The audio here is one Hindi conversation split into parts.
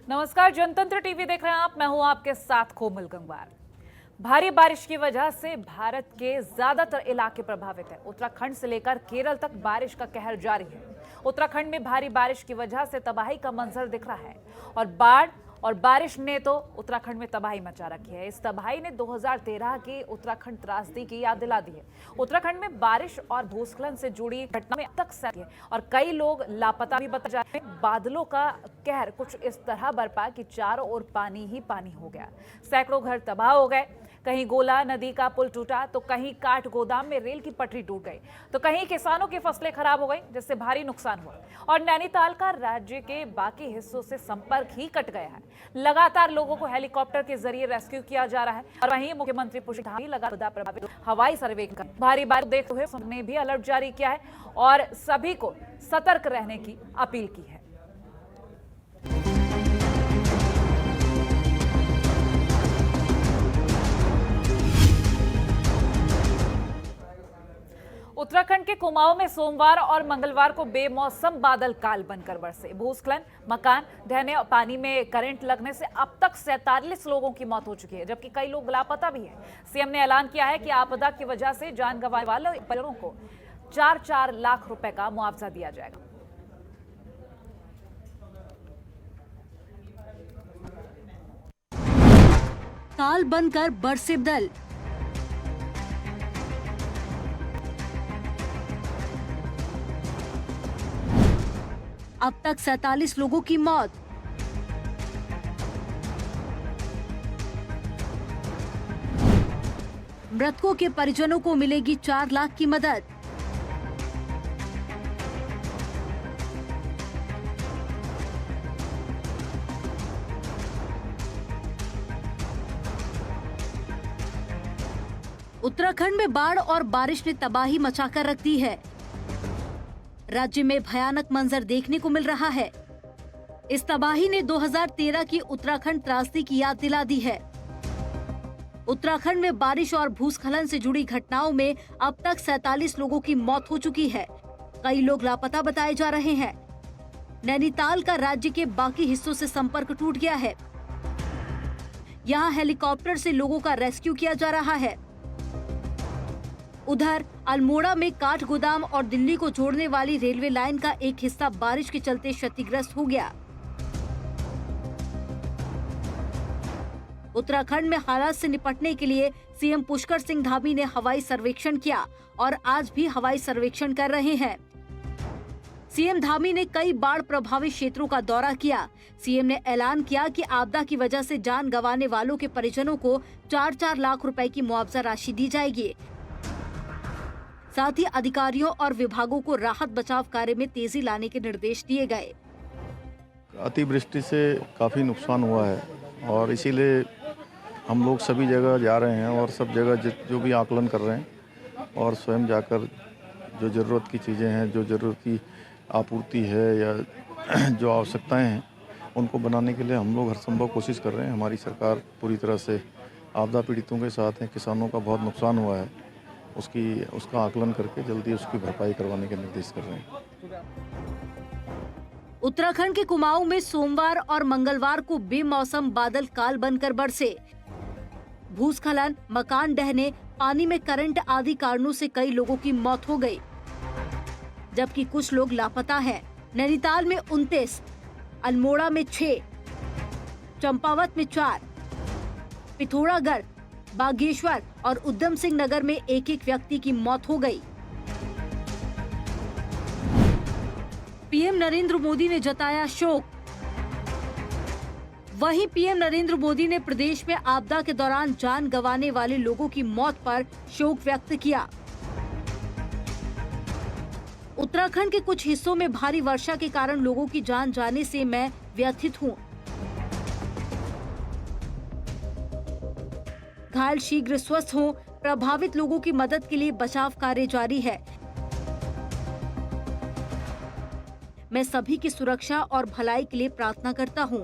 नमस्कार, जनतंत्र टीवी देख रहे हैं आप। मैं हूं आपके साथ कोमल गंगवार। भारी बारिश की वजह से भारत के ज्यादातर इलाके प्रभावित हैं। उत्तराखंड से लेकर केरल तक बारिश का कहर जारी है। उत्तराखंड में भारी बारिश की वजह से तबाही का मंजर दिख रहा है और बाढ़ और बारिश ने तो उत्तराखंड में तबाही मचा रखी है। इस तबाही ने 2013 की उत्तराखंड त्रासदी की याद दिला दी है। उत्तराखंड में बारिश और भूस्खलन से जुड़ी घटना में अब तक सैकड़ों और कई लोग लापता भी बताए जा रहे हैं। बादलों का कहर कुछ इस तरह बरपा कि चारों ओर पानी ही पानी हो गया। सैकड़ों घर तबाह हो गए। कहीं गोला नदी का पुल टूटा तो कहीं काठ गोदाम में रेल की पटरी टूट गई तो कहीं किसानों की फसलें खराब हो गई, जिससे भारी नुकसान हुआ। और नैनीताल का राज्य के बाकी हिस्सों से संपर्क ही कट गया है। लगातार लोगों को हेलीकॉप्टर के जरिए रेस्क्यू किया जा रहा है और वहीं मुख्यमंत्री पुष्कर धामी लगातार प्रभावित हवाई सर्वेक्षण भारी बारिश देखते हुए उन्होंने भी अलर्ट जारी किया है और सभी को सतर्क रहने की अपील की है। उत्तराखंड के कुमाऊं में सोमवार और मंगलवार को बेमौसम बादल काल बनकर बरसे। भूस्खलन, मकान ढहने और पानी में करंट लगने से अब तक 47 लोगों की मौत हो चुकी है, जबकि कई लोग लापता भी हैं। सीएम ने ऐलान किया है कि आपदा की वजह से जान गंवाने वाले परिवारों को 4-4 लाख रुपए का मुआवजा दिया जाएगा। काल बनकर बरसे बादल। अब तक 47 लोगों की मौत। मृतकों के परिजनों को मिलेगी 4 लाख की मदद। उत्तराखंड में बाढ़ और बारिश ने तबाही मचाकर रख दी है। राज्य में भयानक मंजर देखने को मिल रहा है। इस तबाही ने 2013 की उत्तराखंड त्रासदी की याद दिला दी है। उत्तराखंड में बारिश और भूस्खलन से जुड़ी घटनाओं में अब तक 47 लोगों की मौत हो चुकी है। कई लोग लापता बताए जा रहे हैं। नैनीताल का राज्य के बाकी हिस्सों से संपर्क टूट गया है। यहाँ हेलीकॉप्टर से लोगों का रेस्क्यू किया जा रहा है। उधर अल्मोड़ा में काठ गोदाम और दिल्ली को जोड़ने वाली रेलवे लाइन का एक हिस्सा बारिश के चलते क्षतिग्रस्त हो गया। उत्तराखंड में हालात से निपटने के लिए सीएम पुष्कर सिंह धामी ने हवाई सर्वेक्षण किया और आज भी हवाई सर्वेक्षण कर रहे हैं। सीएम धामी ने कई बाढ़ प्रभावित क्षेत्रों का दौरा किया। सीएम ने ऐलान किया कि आपदा की वजह से जान गंवाने वालों के परिजनों को 4-4 लाख रुपए की मुआवजा राशि दी जाएगी। साथ ही अधिकारियों और विभागों को राहत बचाव कार्य में तेजी लाने के निर्देश दिए गए। अतिवृष्टि से काफ़ी नुकसान हुआ है और इसीलिए हम लोग सभी जगह जा रहे हैं और सब जगह जो भी आकलन कर रहे हैं और स्वयं जाकर जो ज़रूरत की चीज़ें हैं, जो ज़रूरत की आपूर्ति है या जो आवश्यकताएं हैं, उनको बनाने के लिए हम लोग हर संभव कोशिश कर रहे हैं। हमारी सरकार पूरी तरह से आपदा पीड़ितों के साथ है। किसानों का बहुत नुकसान हुआ है, उसका आकलन करके जल्दी उसकी भरपाई करवाने के निर्देश कर रहे हैं। उत्तराखंड के कुमाऊं में सोमवार और मंगलवार को बेमौसम बादल काल बनकर बरसे। भूस्खलन, मकान ढहने, पानी में करंट आदि कारणों से कई लोगों की मौत हो गई, जबकि कुछ लोग लापता हैं। नैनीताल में 29, अल्मोड़ा में 6, चंपावत में 4, पिथौरागढ़, बागेश्वर और उधम सिंह नगर में एक व्यक्ति की मौत हो गई। पीएम नरेंद्र मोदी ने जताया शोक। वहीं पीएम नरेंद्र मोदी ने प्रदेश में आपदा के दौरान जान गंवाने वाले लोगों की मौत पर शोक व्यक्त किया। उत्तराखंड के कुछ हिस्सों में भारी वर्षा के कारण लोगों की जान जाने से मैं व्यथित हूं। घायल शीघ्र स्वस्थ हों। प्रभावित लोगों की मदद के लिए बचाव कार्य जारी है। मैं सभी की सुरक्षा और भलाई के लिए प्रार्थना करता हूं।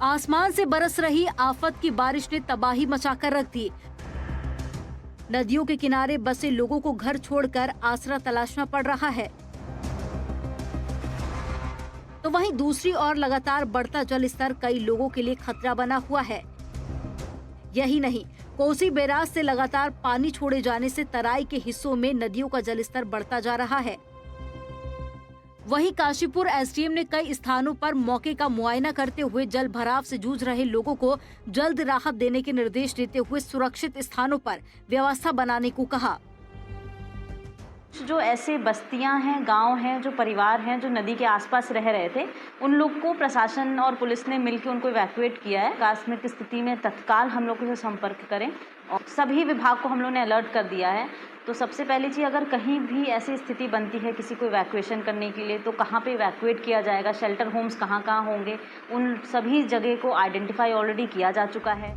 आसमान से बरस रही आफत की बारिश ने तबाही मचाकर रख दी। नदियों के किनारे बसे लोगों को घर छोड़कर आसरा तलाशना पड़ रहा है। तो वहीं दूसरी ओर लगातार बढ़ता जल स्तर कई लोगों के लिए खतरा बना हुआ है। यही नहीं, कोसी बैराज से लगातार पानी छोड़े जाने से तराई के हिस्सों में नदियों का जलस्तर बढ़ता जा रहा है। वहीं काशीपुर एसडीएम ने कई स्थानों पर मौके का मुआयना करते हुए जल भराव से जूझ रहे लोगों को जल्द राहत देने के निर्देश देते हुए सुरक्षित स्थानों पर व्यवस्था बनाने को कहा। जो ऐसे बस्तियां हैं, गांव हैं, जो परिवार हैं जो नदी के आसपास रह रहे थे, उन लोग को प्रशासन और पुलिस ने मिलकर उनको इवैक्यूएट किया है। आकस्मिक स्थिति में तत्काल हम लोग से संपर्क करें और सभी विभाग को हम लोग ने अलर्ट कर दिया है। तो सबसे पहली चीज़, अगर कहीं भी ऐसी स्थिति बनती है किसी को इवैक्यूएशन करने के लिए, तो कहाँ पे इवैक्यूएट किया जाएगा, शेल्टर होम्स कहाँ कहाँ होंगे, उन सभी जगह को आइडेंटिफाई ऑलरेडी किया जा चुका है।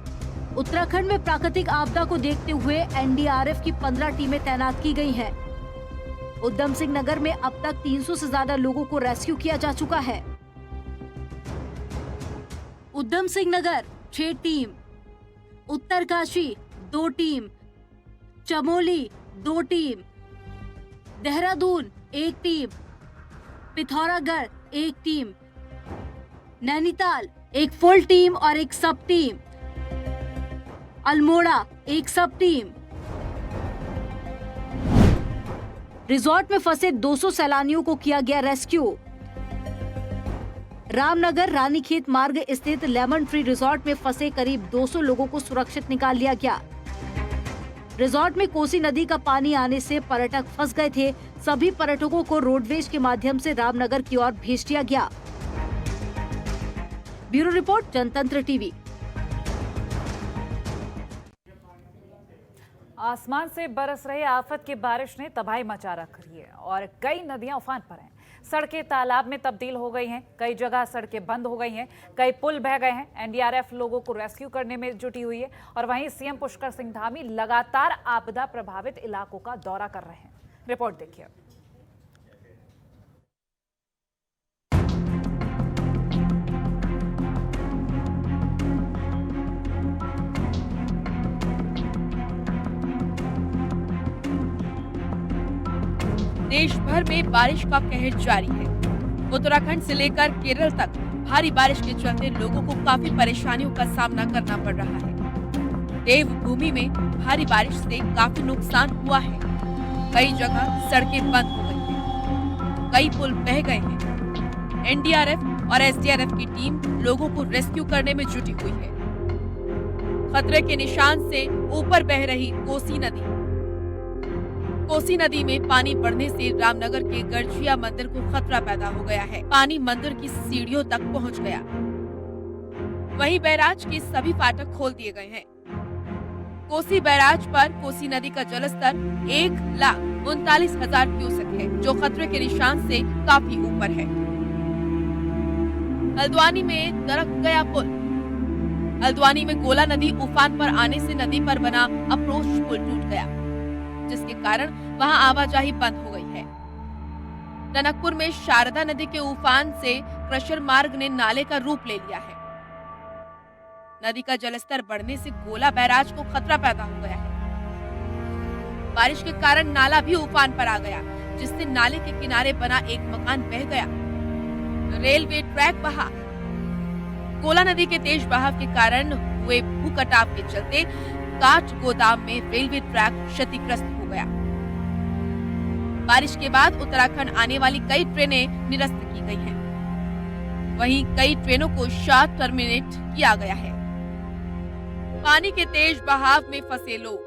उत्तराखंड में प्राकृतिक आपदा को देखते हुए एनडीआरएफ की 15 टीमें तैनात की गई हैं। उधम सिंह नगर में अब तक 300 से ज्यादा लोगों को रेस्क्यू किया जा चुका है। Udham Singh Nagar 6 team, Uttarkashi 2 team, Chamoli 2 team, Dehradun 1 team, Pithoragarh 1 team, Nainital 1 full team और 1 सब टीम, अल्मोड़ा 1 सब टीम। रिजॉर्ट में फंसे 200 सैलानियों को किया गया रेस्क्यू। रामनगर रानीखेत मार्ग स्थित लेमन ट्री रिजॉर्ट में फंसे करीब 200 लोगों को सुरक्षित निकाल लिया गया। रिजॉर्ट में कोसी नदी का पानी आने से पर्यटक फंस गए थे। सभी पर्यटकों को रोडवेज के माध्यम से रामनगर की ओर भेज दिया गया। ब्यूरो रिपोर्ट, जनतंत्र टीवी। आसमान से बरस रही आफत की बारिश ने तबाही मचा रखी है और कई नदियां उफान पर हैं। सड़कें तालाब में तब्दील हो गई हैं, कई जगह सड़कें बंद हो गई हैं, कई पुल बह गए हैं। एनडीआरएफ लोगों को रेस्क्यू करने में जुटी हुई है और वहीं सीएम पुष्कर सिंह धामी लगातार आपदा प्रभावित इलाकों का दौरा कर रहे हैं। रिपोर्ट देखिए। देश भर में बारिश का कहर जारी है। उत्तराखंड से लेकर केरल तक भारी बारिश के चलते लोगों को काफी परेशानियों का सामना करना पड़ रहा है। देवभूमि में भारी बारिश से काफी नुकसान हुआ है। कई जगह सड़कें बंद हो गई हैं, कई पुल बह गए हैं। एनडीआरएफ और एसडीआरएफ की टीम लोगों को रेस्क्यू करने में जुटी हुई है। खतरे के निशान से ऊपर बह रही कोसी नदी में पानी बढ़ने से रामनगर के गरजिया मंदिर को खतरा पैदा हो गया है। पानी मंदिर की सीढ़ियों तक पहुंच गया। वहीं बैराज के सभी फाटक खोल दिए गए हैं। कोसी बैराज पर कोसी नदी का जलस्तर 1,39,000 क्यूसेक है, जो खतरे के निशान से काफी ऊपर है। हल्द्वानी में दरक गया पुल। हल्द्वानी में गोला नदी उफान पर आने से नदी पर बना अप्रोच पुल टूट गया, जिसके कारण वहां आवाजाही बंद हो गई है। टनकपुर में शारदा नदी के उफान से क्रशर मार्ग ने नाले का रूप ले लिया है। नदी का जलस्तर बढ़ने से गोला बैराज को खतरा पैदा हो गया है। बारिश के कारण नाला भी उफान पर आ गया, जिससे नाले के किनारे बना एक मकान बह गया। रेलवे ट्रैक बहा। गोला नदी के तेज बहाव के कारण हुए भू कटाव के चलते काठ गोदाम में रेलवे ट्रैक क्षतिग्रस्त हो गया। बारिश के बाद उत्तराखंड आने वाली कई ट्रेनें निरस्त की गई हैं। वहीं कई ट्रेनों को शॉर्ट टर्मिनेट किया गया है। पानी के तेज बहाव में फंसे लोग।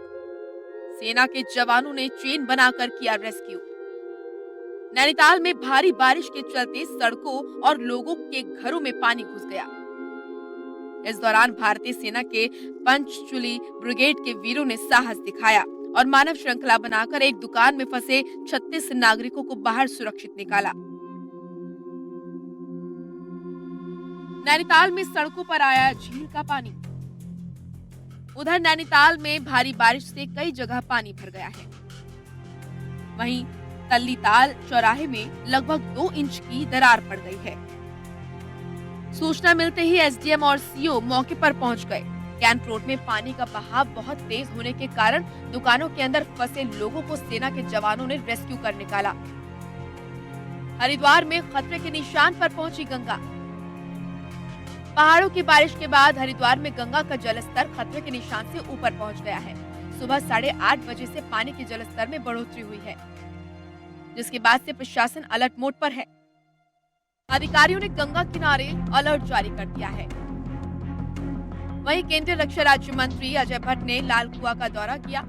सेना के जवानों ने चेन बनाकर किया रेस्क्यू। नैनीताल में भारी बारिश के चलते सड़कों और लोगों के घरों में पानी घुस गया। इस दौरान भारतीय सेना के पंचचूली ब्रिगेड के वीरों ने साहस दिखाया और मानव श्रृंखला बनाकर एक दुकान में फंसे 36 नागरिकों को बाहर सुरक्षित निकाला। नैनीताल में सड़कों पर आया झील का पानी। उधर नैनीताल में भारी बारिश से कई जगह पानी भर गया है। वहीं तल्लीताल चौराहे में लगभग 2 इंच की दरार पड़ गई है। सूचना मिलते ही एसडीएम और सीओ मौके पर पहुंच गए। कैंट रोड में पानी का बहाव बहुत तेज होने के कारण दुकानों के अंदर फंसे लोगों को सेना के जवानों ने रेस्क्यू कर निकाला। हरिद्वार में खतरे के निशान पर पहुंची गंगा। पहाड़ों की बारिश के बाद हरिद्वार में गंगा का जलस्तर खतरे के निशान से ऊपर पहुंच गया है। सुबह 8:30 बजे से पानी के जलस्तर में बढ़ोतरी हुई है, जिसके बाद से प्रशासन अलर्ट मोड पर है। अधिकारियों ने गंगा किनारे अलर्ट जारी कर दिया है। वहीं केंद्रीय रक्षा राज्य मंत्री अजय भट्ट ने लाल कुआं का दौरा किया।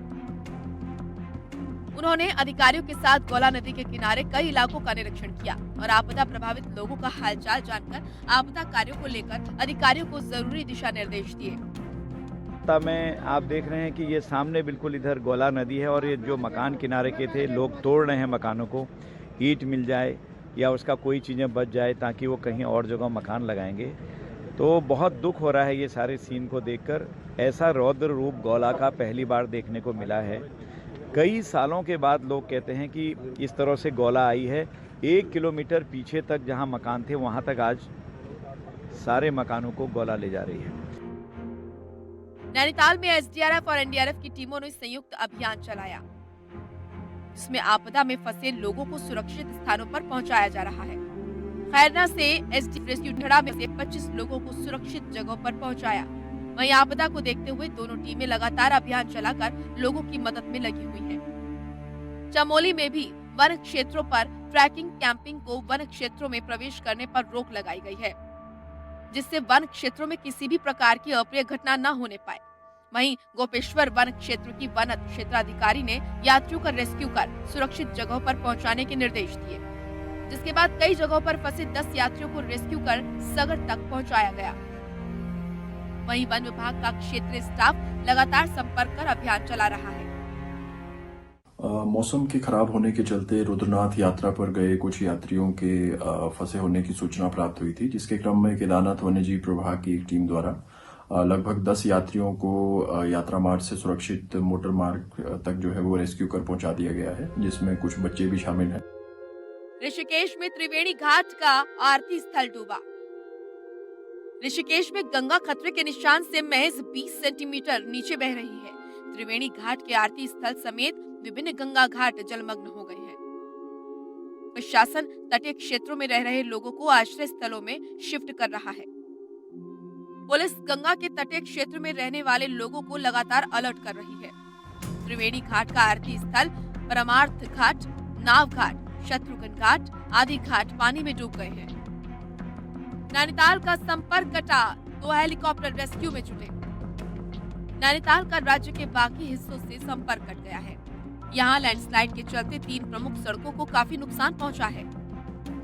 उन्होंने अधिकारियों के साथ गौला नदी के किनारे कई इलाकों का निरीक्षण किया और आपदा प्रभावित लोगों का हालचाल जानकर आपदा कार्यों को लेकर अधिकारियों को जरूरी दिशा निर्देश दिए। में आप देख रहे हैं कि ये सामने बिल्कुल इधर गौला नदी है और ये जो मकान किनारे के थे, लोग तोड़ रहे हैं मकानों को, ईंट मिल जाए या उसका कोई चीज़ें बच जाए ताकि वो कहीं और जगह मकान लगाएंगे। तो बहुत दुख हो रहा है ये सारे सीन को देखकर। ऐसा रौद्र रूप गौला का पहली बार देखने को मिला है। कई सालों के बाद लोग कहते हैं कि इस तरह से गौला आई है। 1 किलोमीटर पीछे तक जहाँ मकान थे वहाँ तक आज सारे मकानों को गौला ले जा रही है। नैनीताल में एसडीआरएफ और एनडीआरएफ की टीमों ने संयुक्त अभियान चलाया, जिसमें आपदा में फंसे लोगों को सुरक्षित स्थानों पर पहुंचाया जा रहा है। खैरना से एसडी रेस्क्यू ढड़ा में से 25 लोगों को सुरक्षित जगहों पर पहुंचाया। वहीं आपदा को देखते हुए दोनों टीमें लगातार अभियान चलाकर लोगों की मदद में लगी हुई हैं। चमोली में भी वन क्षेत्रों पर ट्रैकिंग कैंपिंग को वन क्षेत्रों में प्रवेश करने पर रोक लगाई गई है, जिससे वन क्षेत्रों में किसी भी प्रकार की अप्रिय घटना न होने पाए। वहीं गोपेश्वर वन क्षेत्र की वन क्षेत्राधिकारी ने यात्रियों का रेस्क्यू कर सुरक्षित जगहों पर पहुंचाने के निर्देश दिए, जिसके बाद कई जगहों पर फंसे 10 यात्रियों को रेस्क्यू कर सगर तक पहुंचाया गया। वहीं वन विभाग का क्षेत्रीय स्टाफ लगातार संपर्क कर अभियान चला रहा है। मौसम के खराब होने के चलते रुद्रनाथ यात्रा पर गए कुछ यात्रियों के फंसे होने की सूचना प्राप्त हुई थी, जिसके क्रम में केदारनाथ वन्यजीव प्रभाग की एक टीम द्वारा लगभग 10 यात्रियों को यात्रा मार्ग से सुरक्षित मोटर मार्ग तक जो है वो रेस्क्यू कर पहुंचा दिया गया है, जिसमें कुछ बच्चे भी शामिल हैं। ऋषिकेश में त्रिवेणी घाट का आरती स्थल डूबा। ऋषिकेश में गंगा खतरे के निशान से महज 20 सेंटीमीटर नीचे बह रही है। त्रिवेणी घाट के आरती स्थल समेत विभिन्न गंगा घाट जलमग्न हो गए हैं। प्रशासन तटीय क्षेत्रों में रह रहे लोगों को आश्रय स्थलों में शिफ्ट कर रहा है। पुलिस गंगा के तटीय क्षेत्र में रहने वाले लोगों को लगातार अलर्ट कर रही है। त्रिवेणी घाट का आरती स्थल, परमार्थ घाट, नाव घाट, शत्रुघ्न घाट आदि घाट पानी में डूब गए हैं। नैनीताल का संपर्क कटा, 2 हेलीकॉप्टर रेस्क्यू में जुटे। नैनीताल का राज्य के बाकी हिस्सों से संपर्क कट गया है। यहाँ लैंडस्लाइड के चलते 3 प्रमुख सड़कों को काफी नुकसान पहुंचा है।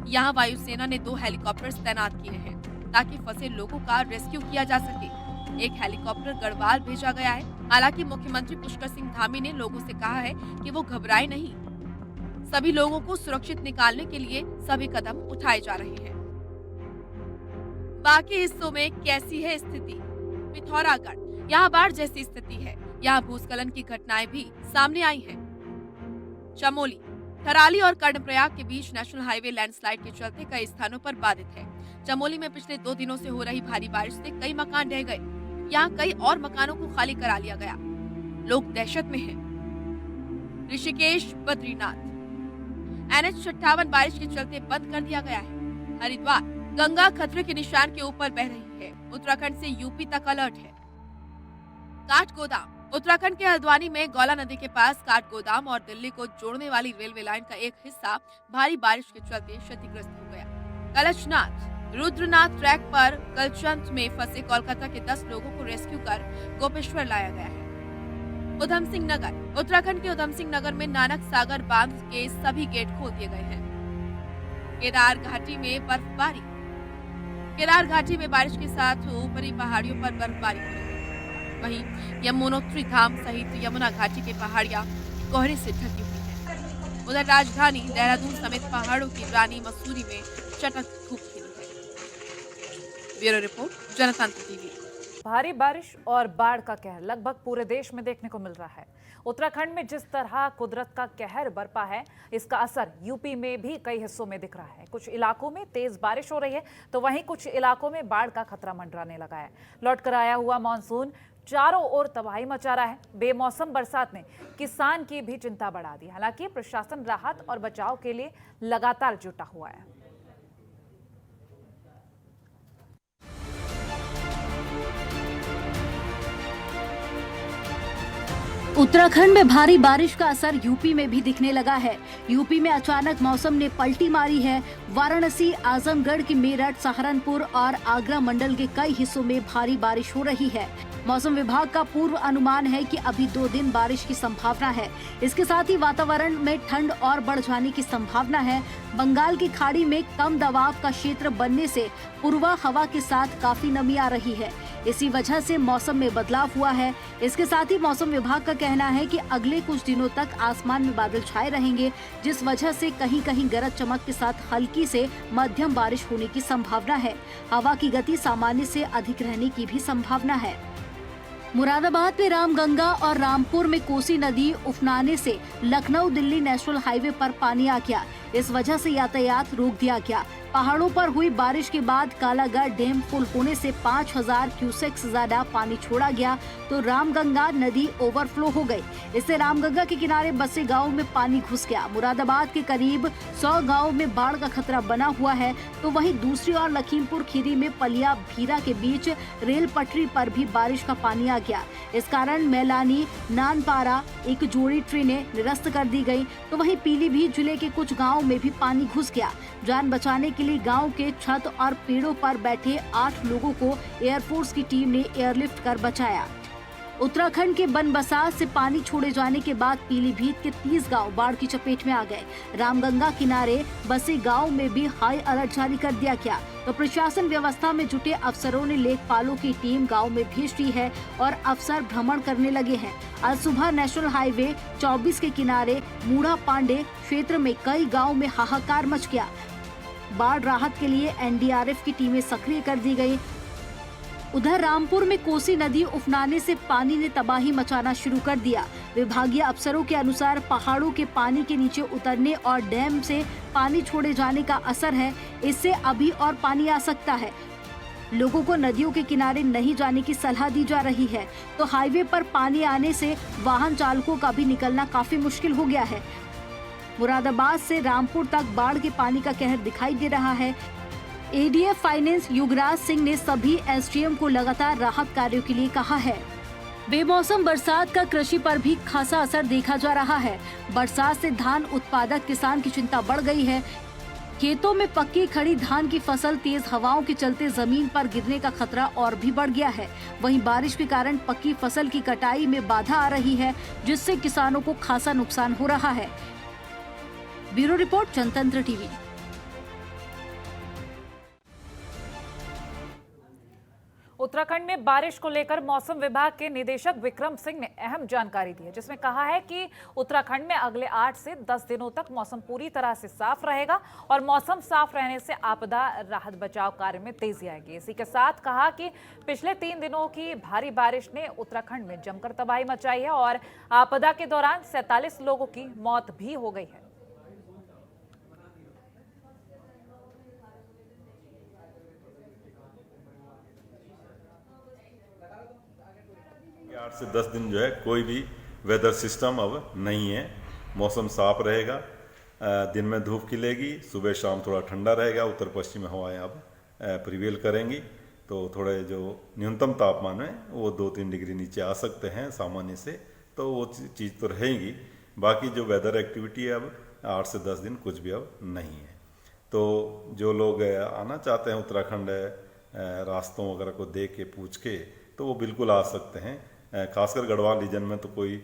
यहाँ वायुसेना ने 2 हेलीकॉप्टर्स तैनात किए हैं ताकि फंसे लोगों का रेस्क्यू किया जा सके। एक हेलीकॉप्टर गढ़वाल भेजा गया है। हालांकि मुख्यमंत्री पुष्कर सिंह धामी ने लोगों से कहा है कि वो घबराए नहीं, सभी लोगों को सुरक्षित निकालने के लिए सभी कदम उठाए जा रहे हैं। बाकी हिस्सों में कैसी है स्थिति? पिथौरागढ़, यहाँ बाढ़ जैसी स्थिति है। यहाँ भूस्खलन की घटनाएं भी सामने आई हैं। चमोली, थराली और कर्णप्रयाग के बीच नेशनल हाईवे लैंडस्लाइड के चलते कई स्थानों पर बाधित है। चमोली में पिछले 2 दिनों से हो रही भारी बारिश से कई मकान ढह गए। यहाँ कई और मकानों को खाली करा लिया गया। लोग दहशत में हैं। ऋषिकेश, बद्रीनाथ, NH 58 बारिश के चलते बंद कर दिया गया है। हरिद्वार, गंगा खतरे के निशान के ऊपर बह रही है। उत्तराखंड से यूपी तक अलर्ट है। काठगोदाम, उत्तराखंड के हल्द्वानी में गौला नदी के पास काठगोदाम और दिल्ली को जोड़ने वाली रेलवे लाइन का एक हिस्सा भारी बारिश के चलते क्षतिग्रस्त हो गया। कलशनाथ, रुद्रनाथ ट्रैक पर कलचंत में फंसे कोलकाता के 10 लोगों को रेस्क्यू कर गोपेश्वर लाया गया है। उधम सिंह नगर, उत्तराखंड के उधम सिंह नगर में नानक सागर बांध के सभी गेट खोल दिए गए हैं। केदार घाटी में बर्फबारी, केदार घाटी में बारिश के साथ ऊपरी पहाड़ियों पर बर्फबारी हो रही है। वहीं यमुनोत्री धाम सहित यमुना घाटी की पहाड़ियां कोहरे से ढकी हुई हैं। उधर राजधानी देहरादून समेत पहाड़ों की रानी मसूरी में चटक धूप खिली है। ब्यूरो रिपोर्ट, जनतंत्र टीवी। भारी बारिश और बाढ़ का कहर लगभग पूरे देश में देखने को मिल रहा है। उत्तराखंड में जिस तरह कुदरत का कहर बरपा है, इसका असर यूपी में भी कई हिस्सों में दिख रहा है। कुछ इलाकों में तेज बारिश हो रही है तो वहीं कुछ इलाकों में बाढ़ का खतरा मंडराने लगा है। लौट कर आया हुआ मानसून चारों ओर तबाही मचा रहा है। बेमौसम बरसात ने किसान की भी चिंता बढ़ा दी। हालांकि प्रशासन राहत और बचाव के लिए लगातार जुटा हुआ है। उत्तराखंड में भारी बारिश का असर यूपी में भी दिखने लगा है। यूपी में अचानक मौसम ने पलटी मारी है। वाराणसी, आजमगढ़ की मेरठ, सहारनपुर और आगरा मंडल के कई हिस्सों में भारी बारिश हो रही है। मौसम विभाग का पूर्व अनुमान है कि अभी 2 दिन बारिश की संभावना है। इसके साथ ही वातावरण में ठंड और बढ़ जाने की संभावना है। बंगाल की खाड़ी में कम दबाव का क्षेत्र बनने से पूर्वा हवा के साथ काफी नमी आ रही है। इसी वजह से मौसम में बदलाव हुआ है। इसके साथ ही मौसम विभाग का कहना है कि अगले कुछ दिनों तक आसमान में बादल छाए रहेंगे, जिस वजह से कहीं कहीं गरज चमक के साथ हल्की से मध्यम बारिश होने की संभावना है। हवा की गति सामान्य से अधिक रहने की भी संभावना है। मुरादाबाद में रामगंगा और रामपुर में कोसी नदी उफनाने से लखनऊ दिल्ली नेशनल हाईवे पर पानी आ गया। इस वजह से यातायात रोक दिया गया। पहाड़ों पर हुई बारिश के बाद कालागढ़ डैम फुल होने से 5000 क्यूसेक से ज्यादा पानी छोड़ा गया, तो रामगंगा नदी ओवरफ्लो हो गई। इससे रामगंगा के किनारे बसे गाँव में पानी घुस गया। मुरादाबाद के करीब 100 गाँव में बाढ़ का खतरा बना हुआ है, तो वहीं दूसरी ओर लखीमपुर खीरी में पलिया भीरा के बीच रेल पटरी पर भी बारिश का पानी आ गया। इस कारण मैलानी नानपारा एक जोड़ी ट्रेनें निरस्त कर दी गई, तो वहीं पीलीभीत जिले के कुछ गाँव में भी पानी घुस गया। जान बचाने के लिए गांव के छत और पेड़ों पर बैठे 8 लोगों को एयरफोर्स की टीम ने एयरलिफ्ट कर बचाया। उत्तराखंड के बनबसा से पानी छोड़े जाने के बाद पीलीभीत के 30 गांव बाढ़ की चपेट में आ गए। रामगंगा किनारे बसे गांव में भी हाई अलर्ट जारी कर दिया गया, तो प्रशासन व्यवस्था में जुटे अफसरों ने लेखपालों की टीम गांव में भेज दी है और अफसर भ्रमण करने लगे हैं। आज सुबह नेशनल हाईवे 24 के किनारे मूढ़ा पांडे क्षेत्र में कई गाँव में हाहाकार मच गया। बाढ़ राहत के लिए एनडीआरएफ की टीमें सक्रिय कर दी गई। उधर रामपुर में कोसी नदी उफनाने से पानी ने तबाही मचाना शुरू कर दिया। विभागीय अफसरों के अनुसार पहाड़ों के पानी के नीचे उतरने और डैम से पानी छोड़े जाने का असर है। इससे अभी और पानी आ सकता है। लोगों को नदियों के किनारे नहीं जाने की सलाह दी जा रही है, तो हाईवे पर पानी आने से वाहन चालकों का भी निकलना काफी मुश्किल हो गया है। मुरादाबाद से रामपुर तक बाढ़ के पानी का कहर दिखाई दे रहा है। एडीएफ फाइनेंस युगराज सिंह ने सभी एसडीएम को लगातार राहत कार्यों के लिए कहा है। बेमौसम बरसात का कृषि पर भी खासा असर देखा जा रहा है। बरसात से धान उत्पादक किसान की चिंता बढ़ गई है। खेतों में पक्की खड़ी धान की फसल तेज हवाओं के चलते जमीन पर गिरने का खतरा और भी बढ़ गया है। वहीं बारिश के कारण पक्की फसल की कटाई में बाधा आ रही है, जिससे किसानों को खासा नुकसान हो रहा है। ब्यूरो रिपोर्ट, जनतंत्र टीवी। उत्तराखंड में बारिश को लेकर मौसम विभाग के निदेशक विक्रम सिंह ने अहम जानकारी दी है, जिसमें कहा है कि उत्तराखंड में अगले 8 से 10 दिनों तक मौसम पूरी तरह से साफ रहेगा और मौसम साफ रहने से आपदा राहत बचाव कार्य में तेजी आएगी। इसी के साथ कहा कि पिछले 3 दिनों की भारी बारिश ने उत्तराखंड में जमकर तबाही मचाई है और आपदा के दौरान 47 लोगों की मौत भी हो गई है। 8 से 10 दिन जो है कोई भी वेदर सिस्टम अब नहीं है। मौसम साफ रहेगा, दिन में धूप खिलेगी, सुबह शाम थोड़ा ठंडा रहेगा। उत्तर पश्चिमी हवाएं अब प्रिवेल करेंगी, तो थोड़े जो न्यूनतम तापमान है वो 2-3 डिग्री नीचे आ सकते हैं सामान्य से, तो वो चीज़ तो रहेगी। बाकी जो वेदर एक्टिविटी है अब 8 से 10 दिन कुछ भी अब नहीं है। तो जो लोग आना चाहते हैं उत्तराखंड रास्तों वगैरह को देख के पूछ के, तो वो बिल्कुल आ सकते हैं। खासकर गढ़वाल रीजन में तो कोई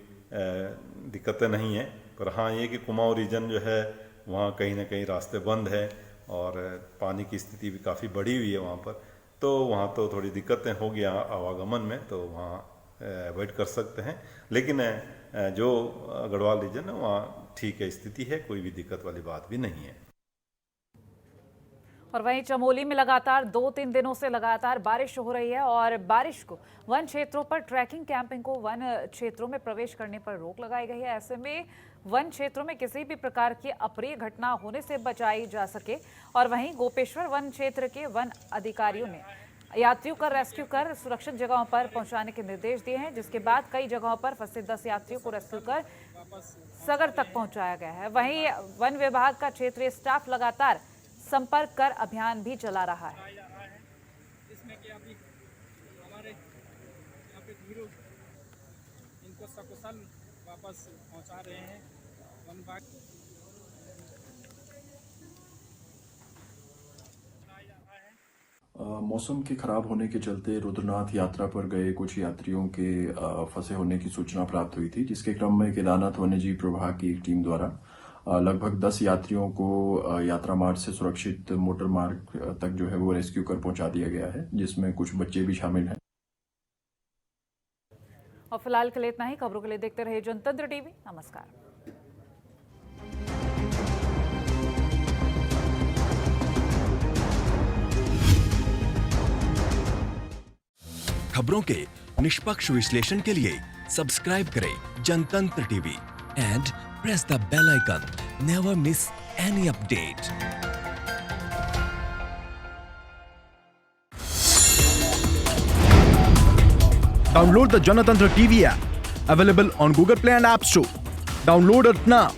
दिक्कतें नहीं है, पर हाँ ये कि कुमाऊं रीजन जो है वहाँ कहीं ना कहीं रास्ते बंद है और पानी की स्थिति भी काफ़ी बढ़ी हुई है वहाँ पर, तो वहाँ तो थोड़ी दिक्कतें होगी आवागमन में, तो वहाँ अवॉइड कर सकते हैं। लेकिन जो गढ़वाल रीजन है वहाँ ठीक है, स्थिति है, कोई भी दिक्कत वाली बात भी नहीं है। और वहीं चमोली में लगातार 2-3 दिनों से लगातार बारिश हो रही है और बारिश को वन क्षेत्रों पर ट्रैकिंग कैंपिंग को वन क्षेत्रों में प्रवेश करने पर रोक लगाई गई है। ऐसे में वन क्षेत्रों में किसी भी प्रकार की अप्रिय घटना होने से बचाई जा सके। और वहीं गोपेश्वर वन क्षेत्र के वन अधिकारियों ने यात्रियों का रेस्क्यू कर सुरक्षित जगहों पर पहुंचाने के निर्देश दिए हैं, जिसके बाद कई जगहों पर फंसे 10 यात्रियों को रेस्क्यू कर सगर तक पहुंचाया गया है। वहीं वन विभाग का क्षेत्रीय स्टाफ लगातार संपर्क कर अभियान भी चला रहा है। इसमें कि अभी हमारे यहाँ पे हीरो इनको सकुशल वापस पहुंचा रहे हैं वन विभाग। मौसम के खराब होने के चलते रुद्रनाथ यात्रा पर गए कुछ यात्रियों के फंसे होने की सूचना प्राप्त हुई थी, जिसके क्रम में केदारनाथ वन्यजीव प्रभाग की एक टीम द्वारा लगभग 10 यात्रियों को यात्रा मार्ग से सुरक्षित मोटर मार्ग तक जो है वो रेस्क्यू कर पहुंचा दिया गया है, जिसमें कुछ बच्चे भी शामिल हैं। और फिलहाल के लिए इतना ही। खबरों के लिए देखते रहिए जनतंत्र टीवी। नमस्कार। खबरों के निष्पक्ष विश्लेषण के लिए सब्सक्राइब करें Janatantra TV and press the bell icon. Never miss any update. Download the Janatantra TV app, available on Google Play and App Store. Download it now.